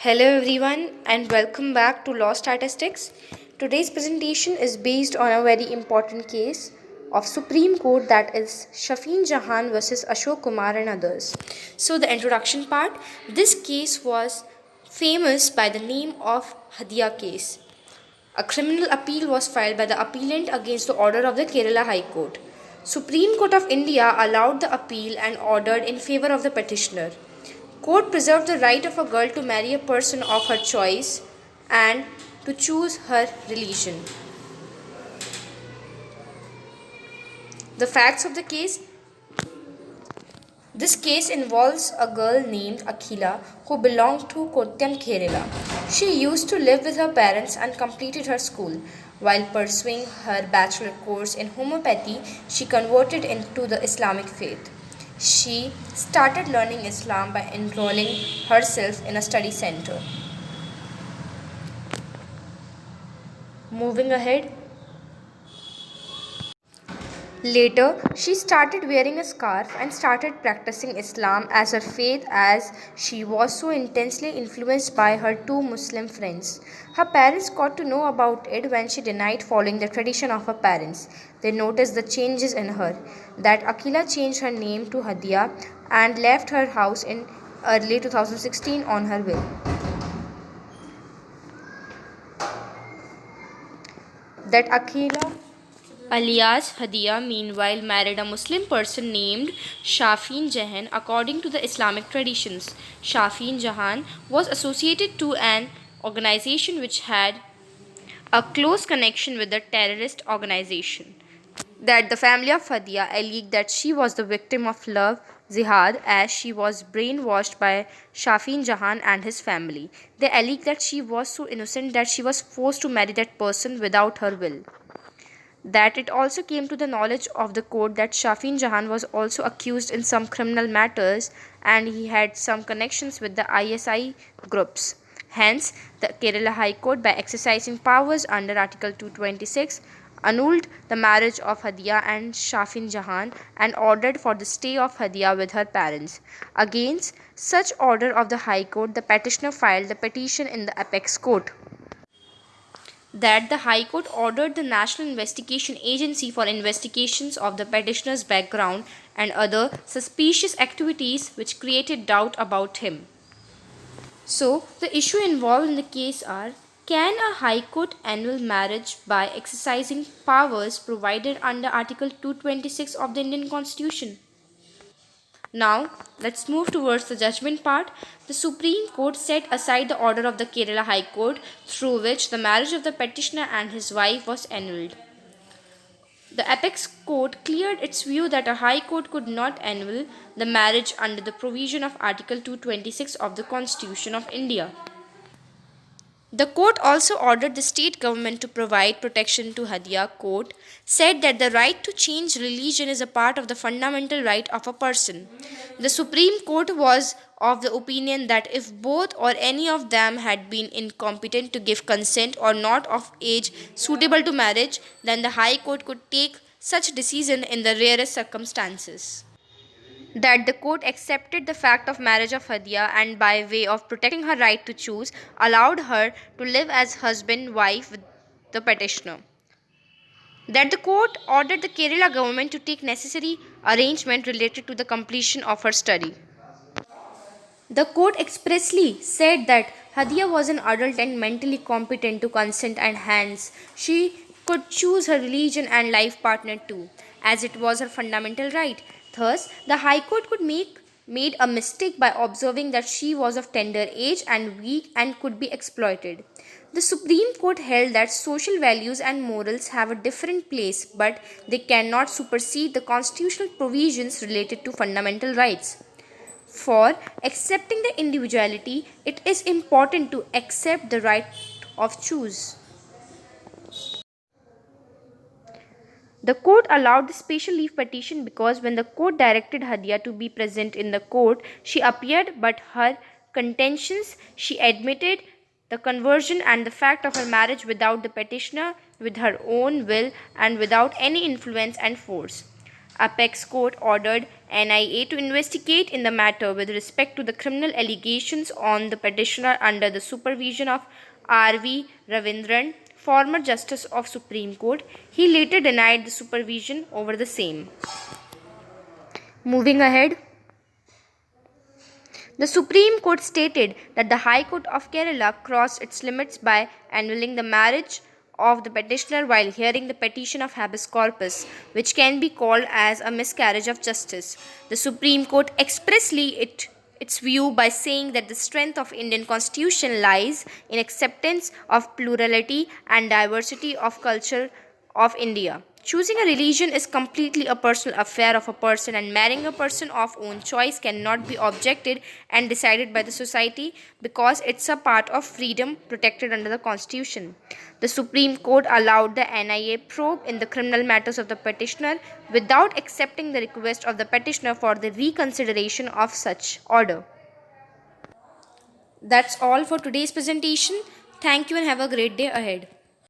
Hello everyone and welcome back to Law Statistics. Today's presentation is based on a very important case of Supreme Court, that is Shafin Jahan versus Ashok Kumar and others. So the introduction part, this case was famous by the name of Hadiya case. A criminal appeal was filed by the appellant against the order of the Kerala High Court. Supreme Court of India allowed the appeal and ordered in favor of the petitioner. Court preserved the right of a girl to marry a person of her choice and to choose her religion. The facts of the case. This case involves a girl named Akhila who belonged to Kottayam, Kerala. She used to live with her parents and completed her school. While pursuing her bachelor course in homeopathy, she converted into the Islamic faith. She started learning Islam by enrolling herself in a study center. Moving ahead. Later, she started wearing a scarf and started practicing Islam as her faith, as she was so intensely influenced by her two Muslim friends. Her parents got to know about it when she denied following the tradition of her parents. They noticed the changes in her, that Akila changed her name to Hadiya and left her house in early 2016 on her will. That Akila alias Hadiya meanwhile married a Muslim person named Shafin Jahan according to the Islamic traditions. Shafin Jahan was associated to an organization which had a close connection with the terrorist organization. That the family of Hadiya alleged that she was the victim of love jihad, as she was brainwashed by Shafin Jahan and his family. They alleged that she was so innocent that she was forced to marry that person without her will. That it also came to the knowledge of the court that Shafin Jahan was also accused in some criminal matters and he had some connections with the ISI groups. Hence, the Kerala High Court, by exercising powers under Article 226, annulled the marriage of Hadiya and Shafin Jahan and ordered for the stay of Hadiya with her parents. Against such order of the High Court, the petitioner filed the petition in the Apex Court. That the High Court ordered the National Investigation Agency for investigations of the petitioner's background and other suspicious activities which created doubt about him. So, the issue involved in the case are: can a High Court annul marriage by exercising powers provided under Article 226 of the Indian Constitution? Now, let's move towards the judgment part. The Supreme Court set aside the order of the Kerala High Court through which the marriage of the petitioner and his wife was annulled. The Apex Court cleared its view that a High Court could not annul the marriage under the provision of Article 226 of the Constitution of India. The court also ordered the state government to provide protection to Hadiya. Court said that the right to change religion is a part of the fundamental right of a person. The Supreme Court was of the opinion that if both or any of them had been incompetent to give consent or not of age suitable to marriage, then the High Court could take such decision in the rarest circumstances. That the court accepted the fact of marriage of Hadiya and, by way of protecting her right to choose, allowed her to live as husband-wife with the petitioner. That the court ordered the Kerala government to take necessary arrangement related to the completion of her study. The court expressly said that Hadiya was an adult and mentally competent to consent, and hence she could choose her religion and life partner too, as it was her fundamental right. Thus, the High Court could made a mistake by observing that she was of tender age and weak and could be exploited. The Supreme Court held that social values and morals have a different place, but they cannot supersede the constitutional provisions related to fundamental rights. For accepting the individuality, it is important to accept the right of choose. The court allowed the special leave petition because when the court directed Hadiya to be present in the court, she appeared, but her contentions, she admitted the conversion and the fact of her marriage without the petitioner, with her own will and without any influence and force. Apex Court ordered NIA to investigate in the matter with respect to the criminal allegations on the petitioner under the supervision of R.V. Ravindran, former Justice of Supreme Court. He later denied the supervision over the same. Moving ahead, the Supreme Court stated that the High Court of Kerala crossed its limits by annulling the marriage of the petitioner while hearing the petition of habeas corpus, which can be called as a miscarriage of justice. The Supreme Court expressly its view by saying that the strength of Indian constitution lies in acceptance of plurality and diversity of culture of India. Choosing a religion is completely a personal affair of a person, and marrying a person of own choice cannot be objected and decided by the society because it's a part of freedom protected under the constitution. The Supreme Court allowed the NIA probe in the criminal matters of the petitioner without accepting the request of the petitioner for the reconsideration of such order. That's all for today's presentation. Thank you and have a great day ahead.